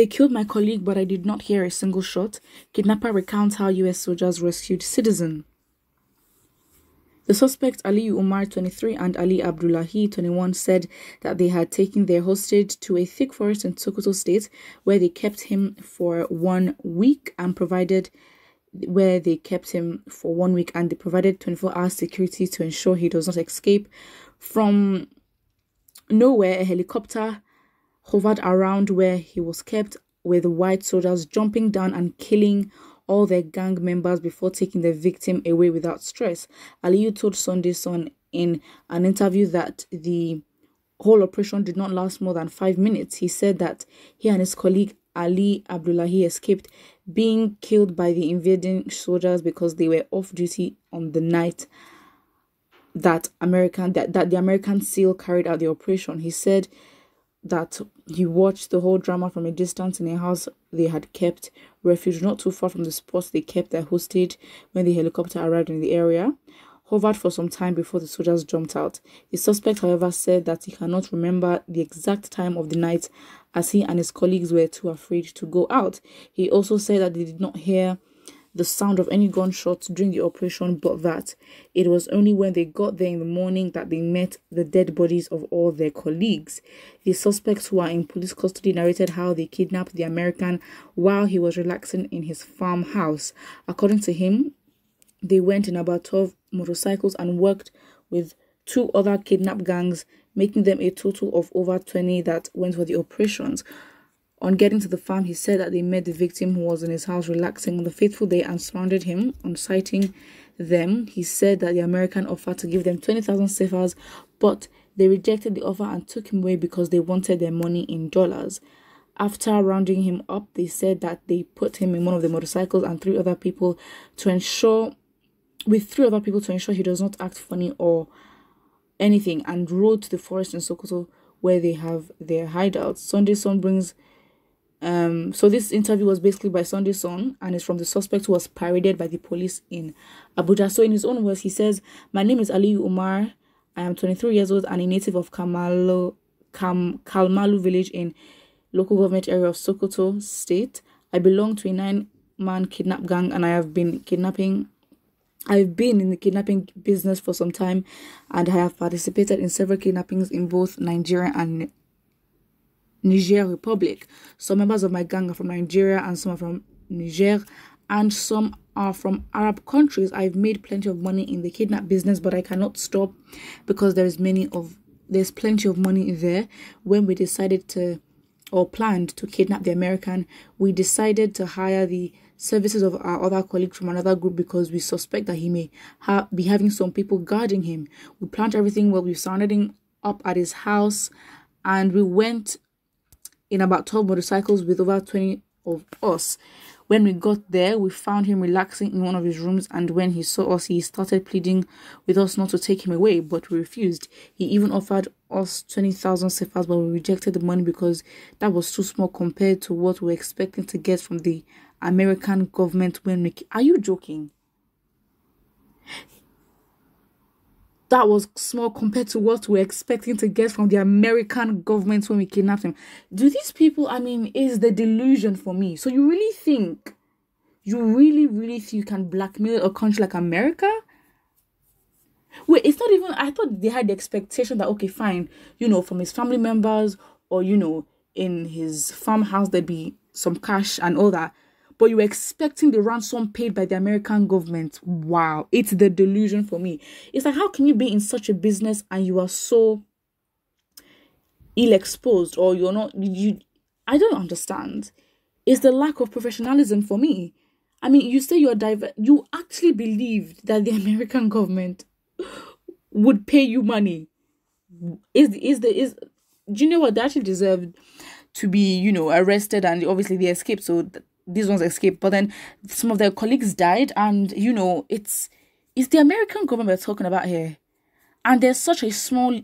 They killed my colleague, but I did not hear a single shot. Kidnapper recounts how US soldiers rescued citizen. The suspects Aliyu Umar, 23, and Ali Abdullahi, 21, said that they had taken their hostage to a thick forest in Sokoto State, where they kept him for 1 week and they provided 24-hour security to ensure he does not escape. From nowhere, a helicopter hovered around where he was kept, with white soldiers jumping down and killing all their gang members before taking the victim away without stress. Aliyu told Sunday Sun in an interview that the whole operation did not last more than 5 minutes. He said that he and his colleague Ali Abdullahi escaped being killed by the invading soldiers because they were off duty on the night that the American SEAL carried out the operation. He said that he watched the whole drama from a distance in a house they had kept refuge not too far from the spot they kept their hostage when the helicopter arrived in the area, hovered for some time before the soldiers jumped out. The suspect, however, said that he cannot remember the exact time of the night as he and his colleagues were too afraid to go out. He also said that they did not hear the sound of any gunshots during the operation, but that it was only when they got there in the morning that they met the dead bodies of all their colleagues. The suspects, who are in police custody, narrated how they kidnapped the American while he was relaxing in his farmhouse. According to him, they went in about 12 motorcycles and worked with 2 other kidnap gangs, making them a total of over 20 that went for the operations. On getting to the farm, he said that they met the victim, who was in his house relaxing on the fateful day, and surrounded him. On sighting them, he said that the American offered to give them 20,000 cefas, but they rejected the offer and took him away because they wanted their money in dollars. After rounding him up, they said that they put him in one of the motorcycles and 3 other people to ensure he does not act funny or anything, and rode to the forest in Sokoto where they have their hideouts. Sunday Sun brings so this interview was basically by Sunday Sun, and it's from the suspect who was paraded by the police in Abuja. So in his own words, he says, "My name is Aliyu Umar. I am 23 years old and a native of Kalmalu village in local government area of Sokoto State. I belong to a 9-man kidnap gang, and I've been in the kidnapping business for some time, and I have participated in several kidnappings in both Nigeria and Niger Republic. Some members of my gang are from Nigeria and some are from Niger, and some are from Arab countries. I've made plenty of money in the kidnap business, but I cannot stop because there's plenty of money there. When we planned to kidnap the American, we decided to hire the services of our other colleague from another group because we suspect that he may be having some people guarding him. We planned everything well. We surrounded him up at his house, and we went in about 12 motorcycles with over 20 of us. When we got there, we found him relaxing in one of his rooms, and when he saw us, he started pleading with us not to take him away, but we refused. He even offered us 20,000 cefas, but we rejected the money because that was too small compared to what we were expecting to get from the American government Are you joking? That was small compared to what we're expecting to get from the American government when we kidnapped him. Do these people, is the delusion for me. So you really think you can blackmail a country like America? Wait, it's not even, I thought they had the expectation that, okay, fine, from his family members or, in his farmhouse, there'd be some cash and all that. But you were expecting the ransom paid by the American government. Wow, it's the delusion for me. It's like, how can you be in such a business and you are so ill-exposed, or you're not, I don't understand. It's the lack of professionalism for me. You say you actually believed that the American government would pay you money. Do you know what? They actually deserved to be, arrested, and obviously they escaped, so these ones escaped, but then some of their colleagues died, and it's the American government we're talking about here, and there's such a small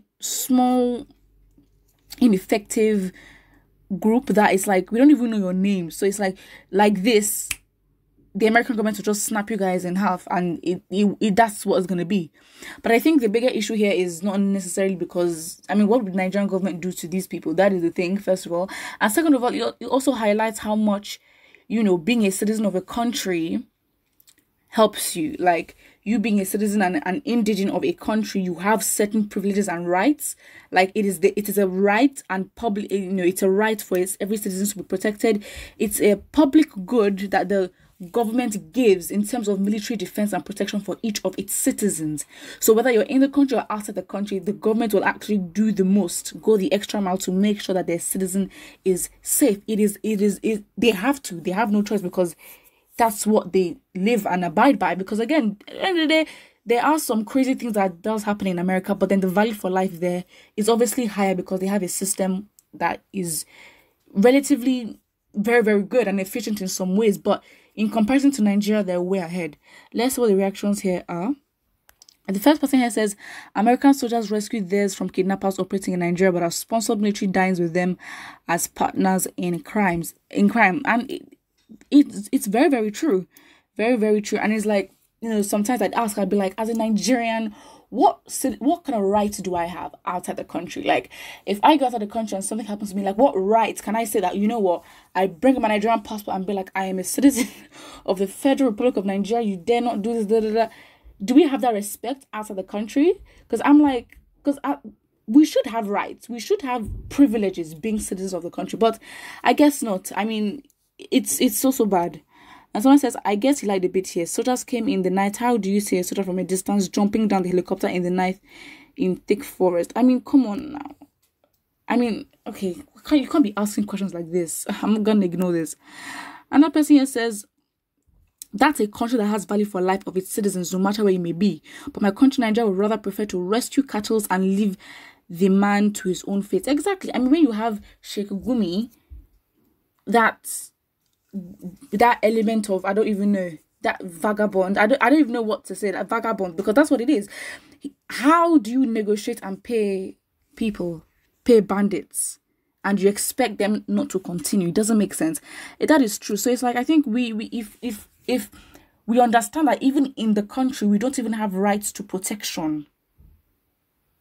ineffective group that it's like we don't even know your name. So it's like this the American government will just snap you guys in half, and that's what it's going to be. But I think the bigger issue here is not necessarily because, I mean, what would the Nigerian government do to these people? That is the thing, first of all. And second of all, it also highlights how much, you know, being a citizen of a country helps you. Like, you being a citizen and an indigene of a country, you have certain privileges and rights. Like, it is a right, and public, you know, it's a right for every citizen to be protected. It's a public good that the government gives in terms of military defense and protection for each of its citizens. So whether you're in the country or outside the country, the government will actually do the most, go the extra mile to make sure that their citizen is safe. They have no choice, because that's what they live and abide by. Because again, at the end of the day, there are some crazy things that does happen in America, but then the value for life there is obviously higher because they have a system that is relatively very, very good and efficient in some ways. But in comparison to Nigeria, they're way ahead. Let's see what the reactions here are. And the first person here says, American soldiers rescued theirs from kidnappers operating in Nigeria, but have sponsored military dines with them as partners in crime. And it's very, very true. Very, very true. And it's like, you know, sometimes I'd be like, as a Nigerian, what kind of right do I have outside the country? Like, if I go outside the country and something happens to me, like, what right can I say that, you know what, I bring my Nigerian passport and be like, I am a citizen of the Federal Republic of Nigeria, you dare not do this, da, da, da. Do we have that respect outside the country? Because I'm like, we should have rights. We should have privileges being citizens of the country. But I guess not. I mean, it's so bad. And someone says, I guess he liked a bit here. Soldiers came in the night. How do you see a soldier from a distance jumping down the helicopter in the night in thick forest? I mean, come on now. I mean, okay, you can't be asking questions like this. I'm gonna ignore this. Another person here says, that's a country that has value for life of its citizens, no matter where you may be. But my country, Nigeria, would rather prefer to rescue cattle and leave the man to his own fate. Exactly. I mean, when you have Sheikh Gumi, that element of, I don't even know, that vagabond, I don't even know what to say, that vagabond, because that's what it is. How do you negotiate and pay bandits, and you expect them not to continue? It doesn't make sense. That is true. So it's like, I think if we understand that even in the country we don't even have rights to protection,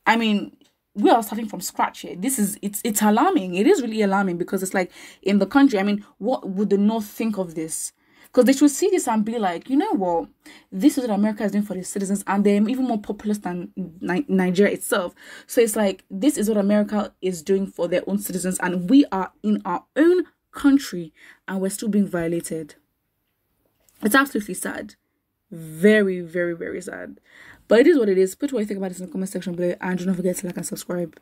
I mean, we are starting from scratch here. It's alarming. It is really alarming, because it's like, in the country, I mean, what would the North think of this? Because they should see this and be like, you know what, this is what America is doing for its citizens, and they're even more populous than Nigeria itself. So it's like, this is what America is doing for their own citizens, and we are in our own country and we're still being violated. It's absolutely sad. Very, very, very sad. But it is what it is. Put what you think about this in the comment section below, and do not forget to like and subscribe.